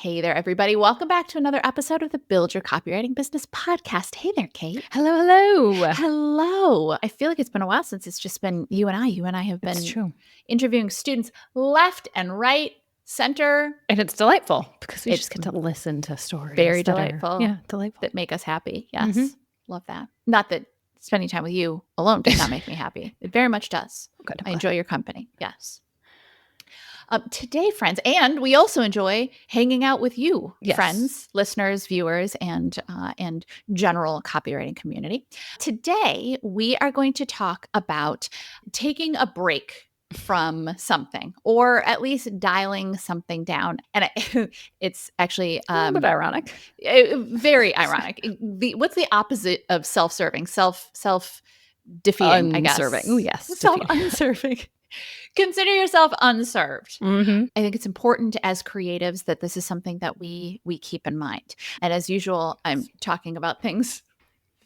Hey there, everybody. Welcome back to another episode of the Build Your Copywriting Business podcast. Hey there, Kate. Hello, hello. Hello. I feel like it's been a while since it's just been you and I. You and I have been interviewing students left and right, center. And it's delightful because we just get to listen to stories. Very delightful. Delightful. That make us happy. Yes. Love that. Not that spending time with you alone does not make me happy. It very much does. Good. I enjoy your company. Yes. Today, friends, and we also enjoy hanging out with you, friends, listeners, viewers, and general copywriting community. Today, we are going to talk about taking a break from something, or at least dialing something down. And it's actually a bit ironic. Very ironic. What's the opposite of self-serving? Self-defeating, I guess. Unserving. Oh, yes. Self-unserving. Consider yourself unserved. I think it's important as creatives that this is something that we keep in mind. And as usual, I'm talking about things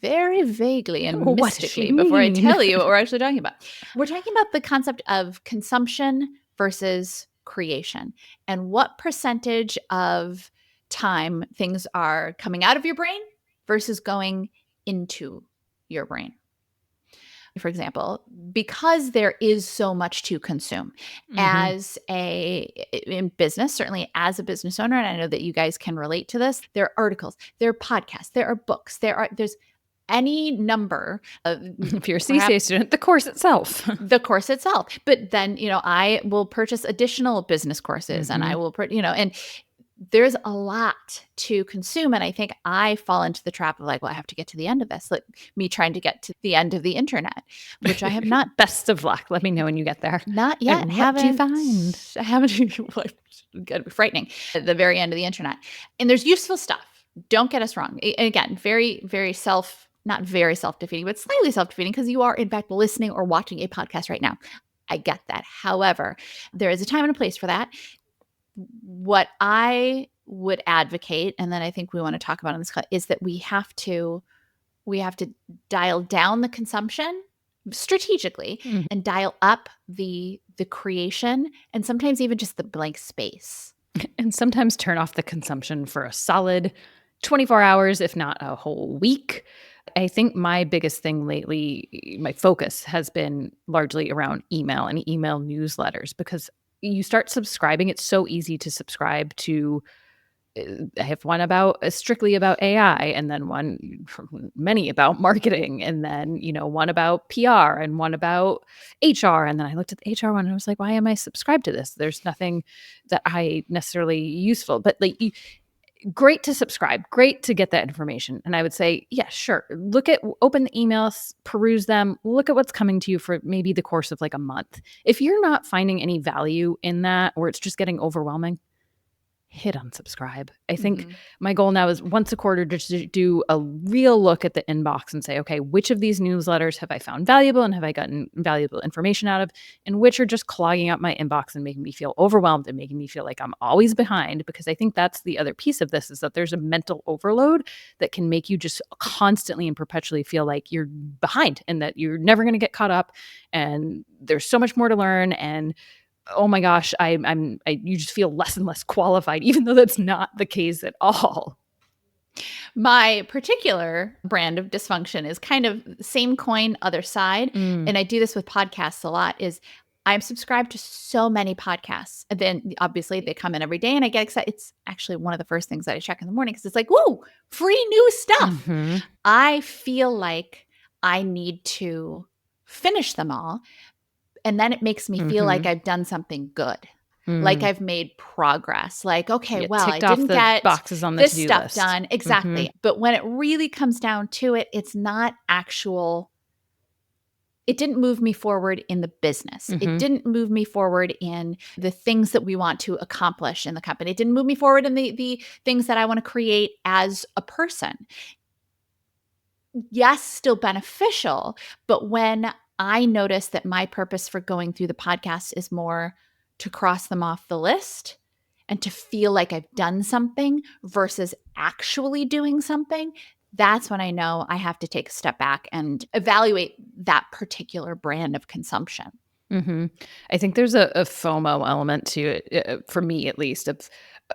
very vaguely and mystically before I tell you what we're actually talking about. We're talking about the concept of consumption versus creation, and what percentage of time things are coming out of your brain versus going into your brain. For example, because there is so much to consume in business, certainly as a business owner, and I know that you guys can relate to this, there are articles, there are podcasts, there are books, there's any number of, if you're a CCA student, the course itself. But then, I will purchase additional business courses and I will, and there's a lot to consume. And I think I fall into the trap of like, well, I have to get to the end of this. Like me trying to get to the end of the internet, which I have not. Best of luck. Let me know when you get there. Not yet. And what do you find? I haven't. Gotta be frightening at the very end of the internet. And there's useful stuff. Don't get us wrong. Again, very, very not very self-defeating, but slightly self-defeating because you are in fact listening or watching a podcast right now. I get that. However, there is a time and a place for that. What I would advocate, and then I think we want to talk about in this class, is that we have to dial down the consumption strategically and dial up the creation, and sometimes even just the blank space. And sometimes turn off the consumption for a solid 24 hours, if not a whole week. I think my biggest thing lately, my focus has been largely around email and email newsletters, because you start subscribing. It's so easy to subscribe to. I have one strictly about AI, and then many about marketing, and then, one about PR and one about HR. And then I looked at the HR one and I was like, why am I subscribed to this? There's nothing that I necessarily useful, but great to subscribe, great to get that information. And I would say, yeah, sure. Open the emails, peruse them, look at what's coming to you for maybe the course of like a month. If you're not finding any value in that, or it's just getting overwhelming, hit unsubscribe. I think my goal now is once a quarter just to do a real look at the inbox and say, okay, which of these newsletters have I found valuable and have I gotten valuable information out of, and which are just clogging up my inbox and making me feel overwhelmed and making me feel like I'm always behind. Because I think that's the other piece of this, is that there's a mental overload that can make you just constantly and perpetually feel like you're behind and that you're never going to get caught up, and there's so much more to learn, and oh my gosh, you just feel less and less qualified, even though that's not the case at all. My particular brand of dysfunction is kind of same coin, other side. And I do this with podcasts a lot, is I'm subscribed to so many podcasts. And then obviously they come in every day and I get excited. It's actually one of the first things that I check in the morning, because it's like, whoa, free new stuff. I feel like I need to finish them all. And then it makes me feel like I've done something good, like I've made progress. Like, okay, well, I didn't get boxes on the this to-do stuff list. done. Exactly. But when it really comes down to it, it's not actual. It didn't move me forward in the business. It didn't move me forward in the things that we want to accomplish in the company. It didn't move me forward in the things that I want to create as a person. Yes, still beneficial, but when I notice that my purpose for going through the podcast is more to cross them off the list and to feel like I've done something versus actually doing something, that's when I know I have to take a step back and evaluate that particular brand of consumption. I think there's a FOMO element to it, for me at least, of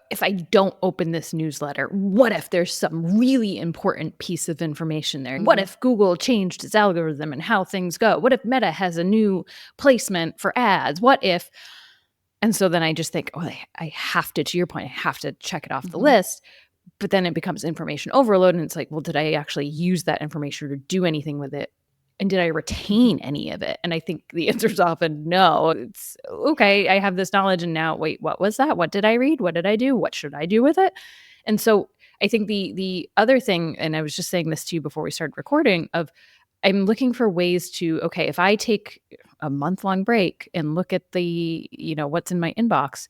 if I don't open this newsletter, what if there's some really important piece of information there? What if Google changed its algorithm and how things go? What if Meta has a new placement for ads? What if? And so then I just think, oh, I have to your point, I have to check it off the list. But then it becomes information overload. And it's like, well, did I actually use that information or do anything with it? And did I retain any of it? And I think the answer is often no. It's okay, I have this knowledge and now, wait, what was that? What did I read? What did I do? What should I do with it? And so I think the other thing, and I was just saying this to you before we started recording, of I'm looking for ways to, okay, if I take a month-long break and look at the, what's in my inbox,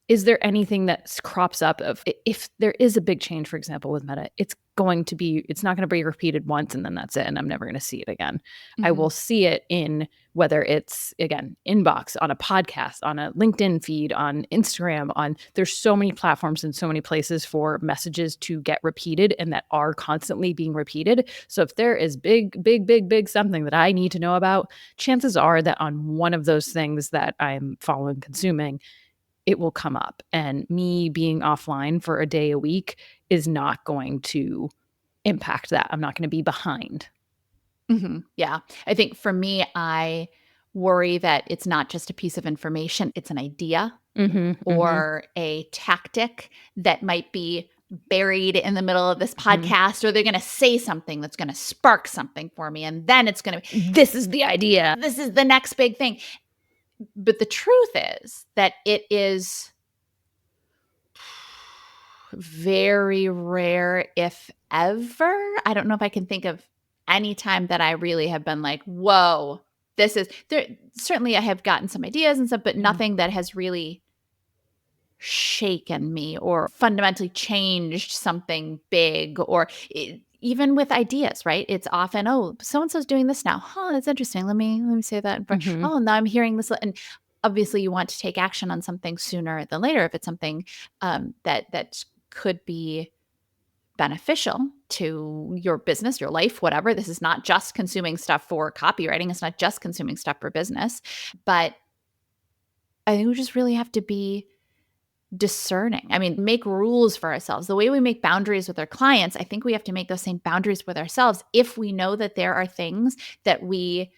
is there anything that crops up of if there is a big change, for example, with Meta, it's not going to be repeated once and then that's it. And I'm never going to see it again. I will see it in whether it's, again, inbox, on a podcast, on a LinkedIn feed, on Instagram, there's so many platforms and so many places for messages to get repeated and that are constantly being repeated. So if there is big something that I need to know about, chances are that on one of those things that I'm following, consuming, it will come up. And me being offline for a day a week is not going to impact that. I'm not going to be behind. Yeah. I think for me, I worry that it's not just a piece of information, it's an idea or a tactic that might be buried in the middle of this podcast, or they're going to say something that's going to spark something for me. And then it's going to be, this is the idea. This is the next big thing. But the truth is that it is very rare, if ever. I don't know if I can think of any time that I really have been like, whoa, this is there. Certainly I have gotten some ideas and stuff, but nothing that has really shaken me or fundamentally changed something big, or even with ideas, right? It's often, oh, so-and-so's doing this now. Huh, that's interesting. Let me say that in front. Oh, now I'm hearing this. And obviously you want to take action on something sooner than later if it's something that could be beneficial to your business, your life, whatever. This is not just consuming stuff for copywriting. It's not just consuming stuff for business. But I think we just really have to be discerning. I mean, make rules for ourselves. The way we make boundaries with our clients, I think we have to make those same boundaries with ourselves if we know that there are things that we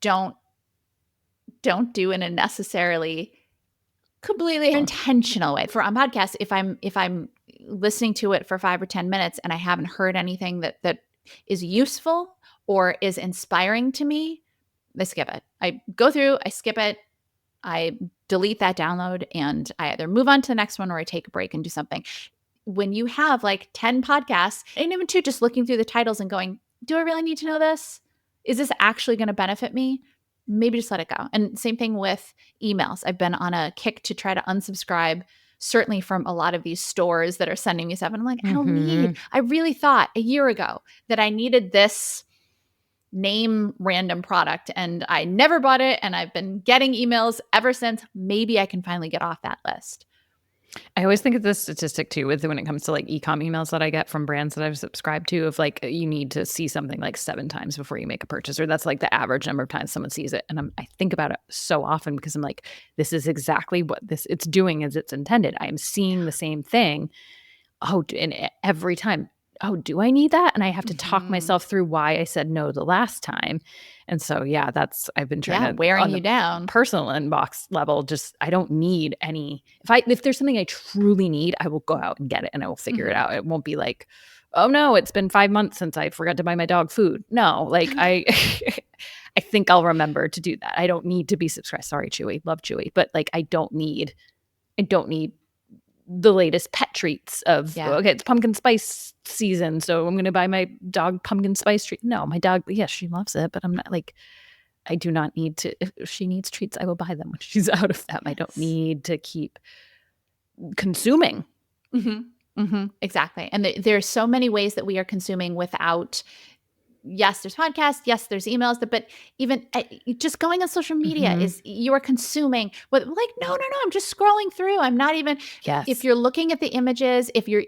don't do in a necessarily completely intentional way. For a podcast, if I'm listening to it for 5 or 10 minutes and I haven't heard anything that is useful or is inspiring to me, I skip it. I go through, I skip it, I delete that download, and I either move on to the next one or I take a break and do something. When you have like 10 podcasts, and even two, just looking through the titles and going, do I really need to know this? Is this actually going to benefit me? Maybe just let it go. And same thing with emails. I've been on a kick to try to unsubscribe, certainly from a lot of these stores that are sending me stuff. And I'm like, I really thought a year ago that I needed this name random product and I never bought it. And I've been getting emails ever since. Maybe I can finally get off that list. I always think of this statistic too, when it comes to like e-com emails that I get from brands that I've subscribed to, of like, you need to see something like 7 times before you make a purchase, or that's like the average number of times someone sees it. And I think about it so often because I'm like, this is exactly what it's doing as it's intended. I am seeing the same thing. Oh, and every time, oh, do I need that? And I have to talk myself through why I said no the last time. And so, yeah, I've been trying to wearing you down. Personal inbox level, just, I don't need any, if there's something I truly need, I will go out and get it and I will figure it out. It won't be like, oh no, it's been 5 months since I forgot to buy my dog food. No, like I think I'll remember to do that. I don't need to be subscribed. Sorry, Chewy, love Chewy. But like, I don't need the latest pet treats of, okay, it's pumpkin spice season, so I'm going to buy my dog pumpkin spice treat. No, my dog, yes, she loves it, but I'm not like, I do not need to, if she needs treats, I will buy them when she's out of them. I don't need to keep consuming. Exactly. And there's so many ways that we are consuming without yes, there's podcasts. Yes, there's emails. But even just going on social media is you are consuming. No. I'm just scrolling through. I'm not even. Yes. If you're looking at the images, if you're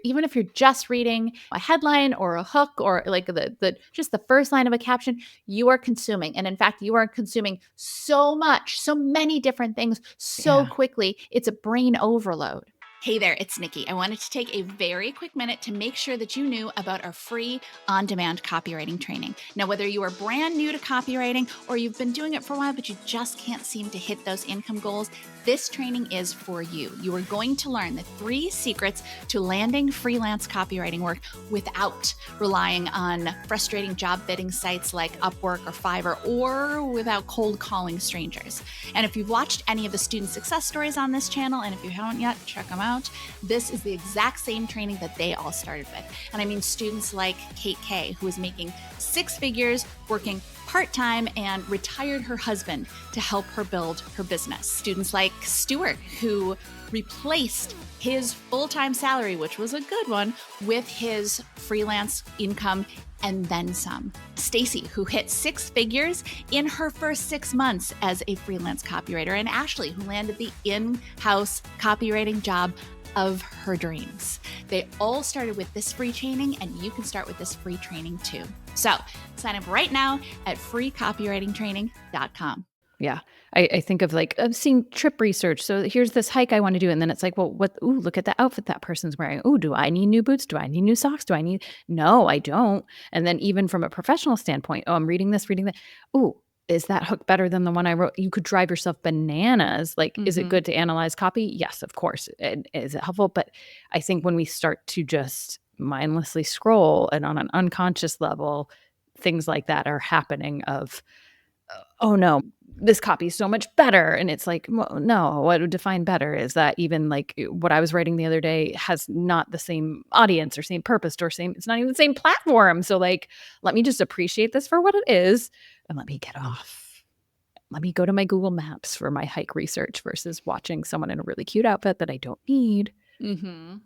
just reading a headline or a hook or like the just the first line of a caption, you are consuming. And in fact, you are consuming so many different things so quickly. It's a brain overload. Hey there, it's Nikki. I wanted to take a very quick minute to make sure that you knew about our free on-demand copywriting training. Now, whether you are brand new to copywriting or you've been doing it for a while, but you just can't seem to hit those income goals, this training is for you. You are going to learn the 3 secrets to landing freelance copywriting work without relying on frustrating job bidding sites like Upwork or Fiverr, or without cold calling strangers. And if you've watched any of the student success stories on this channel, and if you haven't yet, check them out. This is the exact same training that they all started with. And I mean students like Kate K, who is making 6 figures working part-time and retired her husband to help her build her business. Students like Stuart, who replaced his full-time salary, which was a good one, with his freelance income and then some. Stacy, who hit 6 figures in her first 6 months as a freelance copywriter, and Ashley, who landed the in-house copywriting job of her dreams. They all started with this free training, and you can start with this free training too. So sign up right now at freecopywritingtraining.com. Yeah. I think of like, I've seen trip research. So here's this hike I want to do. And then it's like, well, look at the outfit that person's wearing. Oh, do I need new boots? Do I need new socks? No, I don't. And then even from a professional standpoint, I'm reading that. Oh, is that hook better than the one I wrote? You could drive yourself bananas. Like, is it good to analyze copy? Yes, of course. Is it helpful? But I think when we start to just mindlessly scroll and on an unconscious level, things like that are happening of, oh no, this copy is so much better. And it's like, well, no, what would define better is that even like what I was writing the other day has not the same audience or same purpose or it's not even the same platform. So like, let me just appreciate this for what it is and let me get off. Let me go to my Google Maps for my hike research versus watching someone in a really cute outfit that I don't need. Mm-hmm.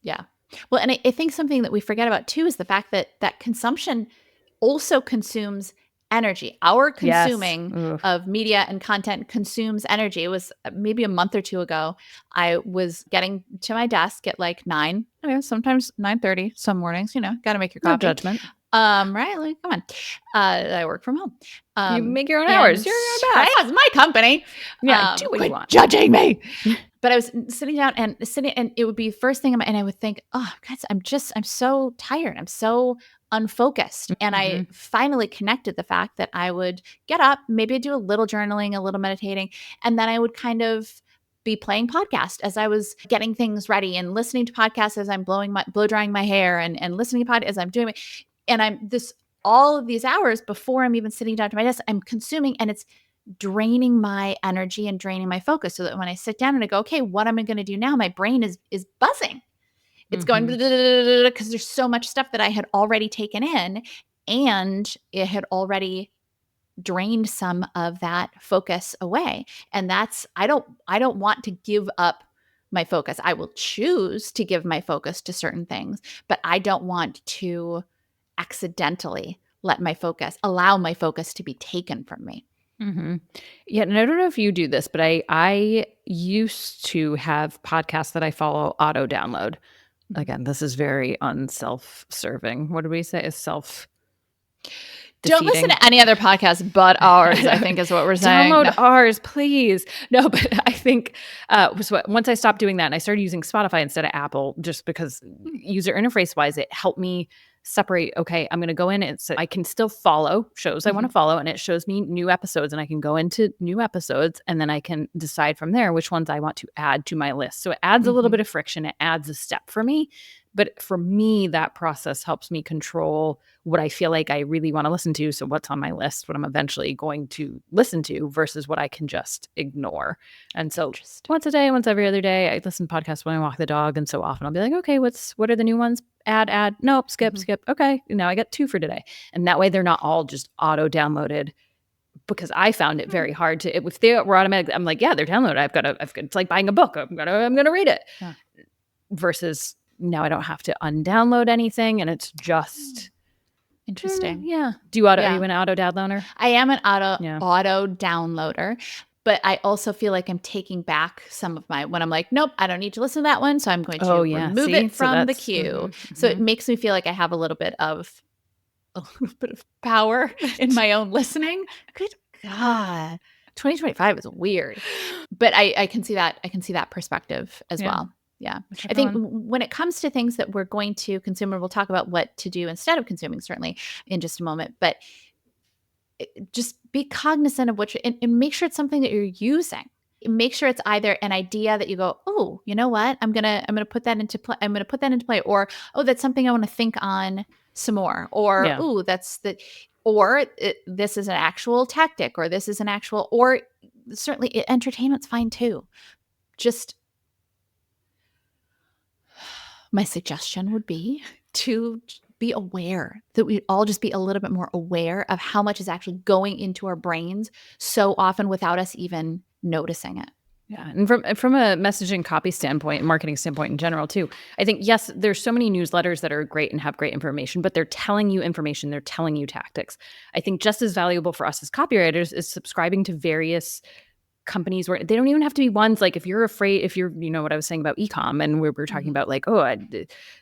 Yeah. Well, and I think something that we forget about too is the fact that consumption also consumes energy. Our consuming of media and content consumes energy. It was maybe a month or 2 ago. I was getting to my desk at like 9, sometimes 9:30, some mornings, got to make your coffee. No judgment. Right? Like, come on. I work from home. You make your own hours. You're your boss. It's my company. Yeah, do what you want. Judging me. But I was sitting down and it would be first thing and I would think, oh, guys, I'm so tired. I'm so unfocused. Mm-hmm. And I finally connected the fact that I would get up, maybe do a little journaling, a little meditating, and then I would kind of be playing podcast as I was getting things ready and listening to podcasts as I'm blow drying my hair and listening to podcasts as I'm doing it. And all of these hours before I'm even sitting down to my desk, I'm consuming, and it's draining my energy and draining my focus, so that when I sit down and I go, okay, what am I going to do now? My brain is buzzing. It's going because there's so much stuff that I had already taken in, and it had already drained some of that focus away. And I don't want to give up my focus. I will choose to give my focus to certain things, but I don't want to accidentally allow my focus to be taken from me. Mm-hmm. Yeah. And I don't know if you do this, but I used to have podcasts that I follow auto download. Again, this is very unself-serving. What did we say? Is self Don't listen to any other podcast but ours, I think is what we're saying. Download ours, please. No, but I think once I stopped doing that and I started using Spotify instead of Apple, just because user interface-wise, it helped me separate, okay, I'm going to go in and I can still follow shows I want to follow, and it shows me new episodes, and I can go into new episodes, and then I can decide from there which ones I want to add to my list. So it adds a little bit of friction. It adds a step for me. But for me, that process helps me control what I feel like I really want to listen to. So what's on my list, what I'm eventually going to listen to versus what I can just ignore. And so once a day, once every other day, I listen to podcasts when I walk the dog. And so often I'll be like, okay, what are the new ones? Add. Nope, skip. Okay, now I got 2 for today. And that way they're not all just auto downloaded, because I found it very hard to, if they were automatic, I'm like, yeah, they're downloaded. it's like buying a book. I'm gonna read it. Yeah. Versus now I don't have to undownload anything, and it's just Interesting. Yeah. Are you an auto downloader? I am an auto downloader, but I also feel like I'm taking back some of when I'm like, nope, I don't need to listen to that one. So I'm going to remove it from the queue. So it makes me feel like I have a little bit of power in my own listening. Good God. 2025 is weird, but I can see that. I can see that perspective as well. Yeah. I think when it comes to things that we're going to consume, and we'll talk about what to do instead of consuming certainly in just a moment, but just be cognizant of and make sure it's something that you're using. Make sure it's either an idea that you go, oh, you know what? I'm gonna put that into play. I'm gonna put that into play, or oh, that's something I want to think on some more, or oh, this is an actual tactic, or this is an actual, or certainly entertainment's fine too. Just my suggestion would be to be aware, that we all just be a little bit more aware of how much is actually going into our brains so often without us even noticing it. Yeah. And from a messaging copy standpoint, marketing standpoint in general too, I think, yes, there's so many newsletters that are great and have great information, but they're telling you information, they're telling you tactics. I think just as valuable for us as copywriters is subscribing to various companies where they don't even have to be ones like, if you're afraid, you know what I was saying about e-com, and we were talking about like, oh, I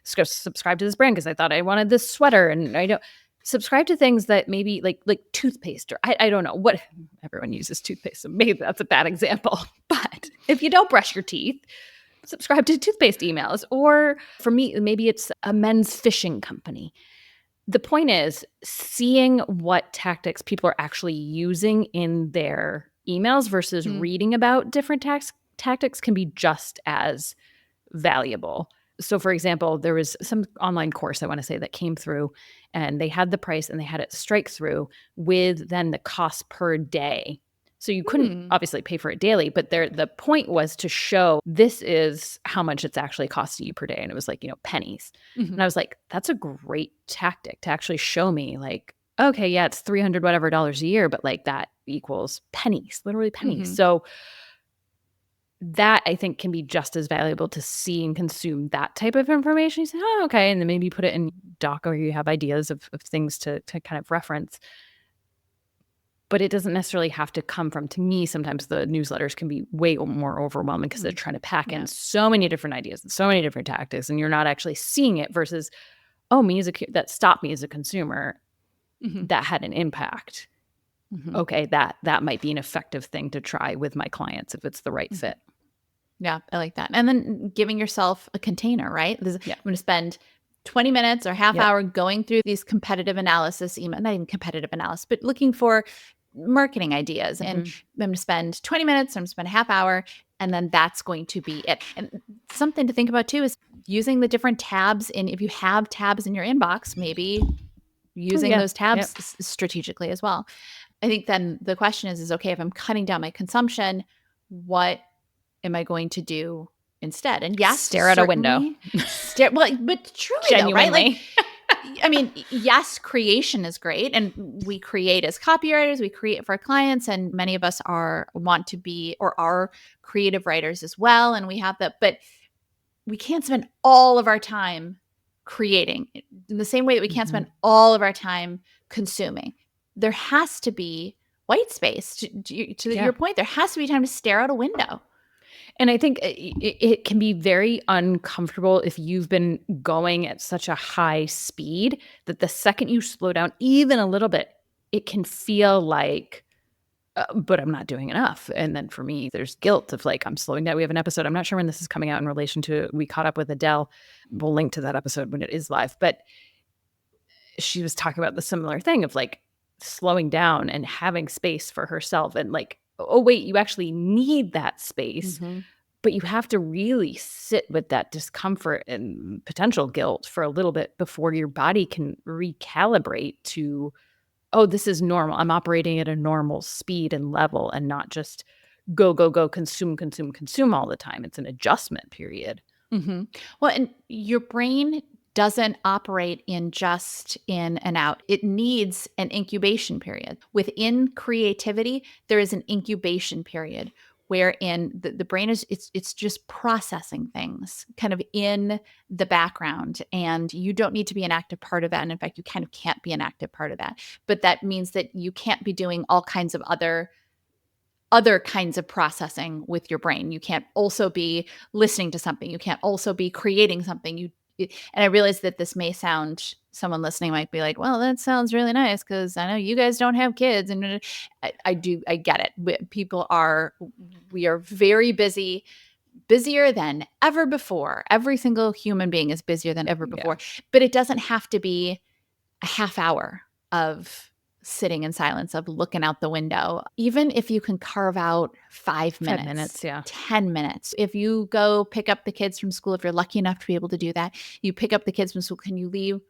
subscribe to this brand because I thought I wanted this sweater, and I don't subscribe to things that maybe like toothpaste, or I don't know what, everyone uses toothpaste, so maybe that's a bad example. But if you don't brush your teeth, subscribe to toothpaste emails. Or for me, maybe it's a men's fishing company. The point is seeing what tactics people are actually using in their emails versus reading about different tactics can be just as valuable. So for example, there was some online course, I want to say, that came through, and they had the price and they had it strike through with then the cost per day. So you couldn't obviously pay for it daily, but the point was to show this is how much it's actually costing you per day. And it was like, pennies. And I was like, that's a great tactic to actually show me like, okay, yeah, it's 300 whatever dollars a year, but like that equals pennies, literally pennies. So that I think can be just as valuable to see and consume that type of information. You say, oh, okay. And then maybe put it in doc, or you have ideas of things to kind of reference. But it doesn't necessarily have to come from, to me, sometimes the newsletters can be way more overwhelming because they're trying to pack in so many different ideas and so many different tactics, and you're not actually seeing it versus, oh, that stopped me as a consumer, that had an impact. Okay, that might be an effective thing to try with my clients if it's the right fit. Yeah, I like that. And then giving yourself a container, right? I'm going to spend 20 minutes or half hour going through these competitive analysis email, not even competitive analysis, but looking for marketing ideas. And I'm going to spend 20 minutes, I'm going to spend a half hour, and then that's going to be it. And something to think about too is using the different tabs. And if you have tabs in your inbox, maybe using those tabs strategically as well. I think then the question is okay, if I'm cutting down my consumption, what am I going to do instead? And yes, stare at a window. But truly genuinely, though, right? Like, I mean, yes, creation is great, and we create as copywriters, we create for our clients, and many of us want to be or are creative writers as well, and we have that. But we can't spend all of our time creating in the same way that we can't spend all of our time consuming. There has to be white space. To your point, there has to be time to stare out a window. And I think it can be very uncomfortable if you've been going at such a high speed that the second you slow down even a little bit, it can feel like, but I'm not doing enough. And then for me, there's guilt of like, I'm slowing down. We have an episode, I'm not sure when this is coming out in relation to, we caught up with Adele. We'll link to that episode when it is live. But she was talking about the similar thing of like slowing down and having space for herself, and like, oh, wait, you actually need that space. But you have to really sit with that discomfort and potential guilt for a little bit before your body can recalibrate to, oh, this is normal. I'm operating at a normal speed and level, and not just go, consume all the time. It's an adjustment period. Well, and your brain doesn't operate in just in and out. It needs an incubation period. Within creativity, there is an incubation period wherein the brain is, it's just processing things kind of in the background, and you don't need to be an active part of that. And in fact, you kind of can't be an active part of that, but that means that you can't be doing all kinds of other kinds of processing with your brain. You can't also be listening to something. You can't also be creating something. And I realize that this may sound, someone listening might be like, well, that sounds really nice because I know you guys don't have kids. And I get it. We are very busy, busier than ever before. Every single human being is busier than ever before, but it doesn't have to be a half hour of sitting in silence, of looking out the window. Even if you can carve out 5 minutes, 10 minutes. If you go pick up the kids from school, if you're lucky enough to be able to do that, you pick up the kids from school, can you leave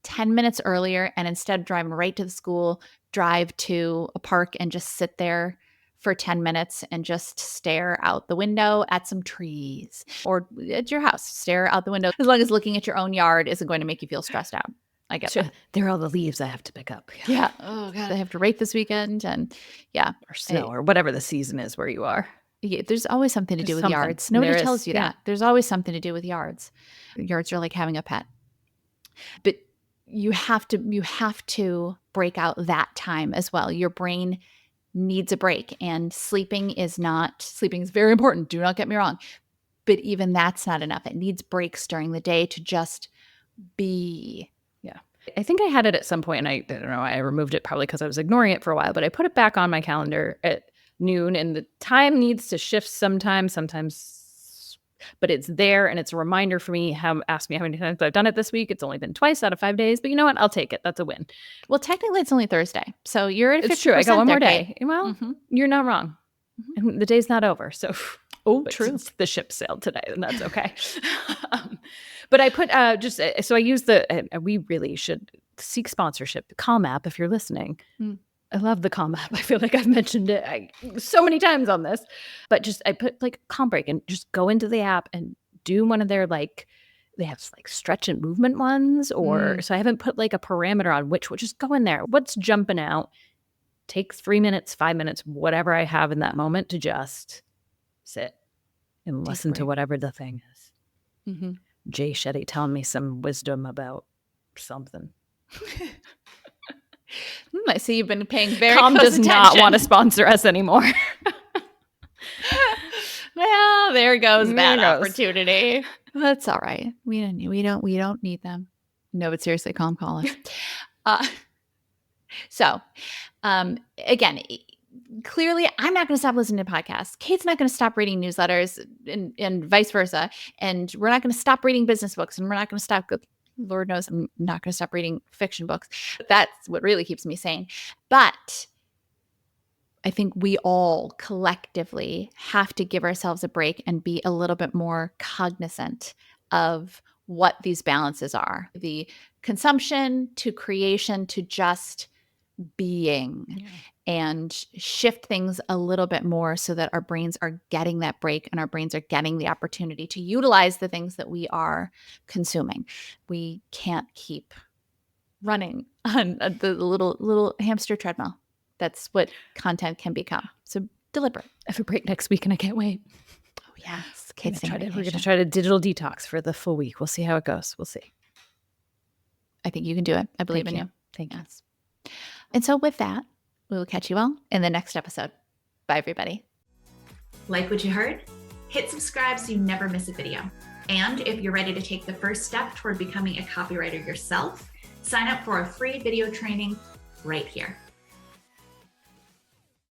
10 minutes earlier and instead of driving right to the school, drive to a park and just sit there for 10 minutes and just stare out the window at some trees, or at your house, stare out the window, as long as looking at your own yard isn't going to make you feel stressed out. I get that. There are all the leaves I have to pick up. Yeah. Oh God, I have to rake this weekend, and or snow, or whatever the season is where you are. Yeah, there's always something to do with yards. Nobody tells you that. There's always something to do with yards. Yards are like having a pet. But you have to break out that time as well. Your brain needs a break, and sleeping is very important. Do not get me wrong. But even that's not enough. It needs breaks during the day to just be. Yeah. I think I had it at some point, and I don't know, I removed it probably because I was ignoring it for a while, but I put it back on my calendar at noon, and the time needs to shift sometimes, but it's there, and it's a reminder for me. Ask me how many times I've done it this week. It's only been twice out of 5 days, but you know what? I'll take it. That's a win. Well, technically it's only Thursday, so you're at 50%. It's true. I got one more day. Well, you're not wrong. And the day's not over, so true. The ship sailed today, and that's okay. But I put so I use we really should seek sponsorship. The Calm app, if you're listening. I love the Calm app. I feel like I've mentioned it so many times on this, but I put like Calm break and just go into the app and do one of their they have like stretch and movement ones, or so I haven't put like a parameter on which. Just go in there. What's jumping out? Take 3 minutes, 5 minutes, whatever I have in that moment to just sit and listen to whatever the thing is. Jay Shetty telling me some wisdom about something. I see you've been paying very Calm close does attention. not want to sponsor us anymore. Well, there goes that opportunity. That's all right. We don't need them. No, but seriously, Calm, call us. So, again, clearly, I'm not going to stop listening to podcasts. Kate's not going to stop reading newsletters, and vice versa. And we're not going to stop reading business books, and we're not going to stop. Lord knows I'm not going to stop reading fiction books. That's what really keeps me sane. But I think we all collectively have to give ourselves a break and be a little bit more cognizant of what these balances are. The consumption to creation to just being, and shift things a little bit more so that our brains are getting that break and our brains are getting the opportunity to utilize the things that we are consuming. We can't keep running on the little hamster treadmill. That's what content can become. So deliberate. I have a break next week and I can't wait. Oh yes. We're going to try to digital detox for the full week. We'll see how it goes. We'll see. I think you can do it. I believe in you. Thank you. And so with that, we will catch you all in the next episode. Bye, everybody. Like what you heard? Hit subscribe so you never miss a video. And if you're ready to take the first step toward becoming a copywriter yourself, sign up for a free video training right here.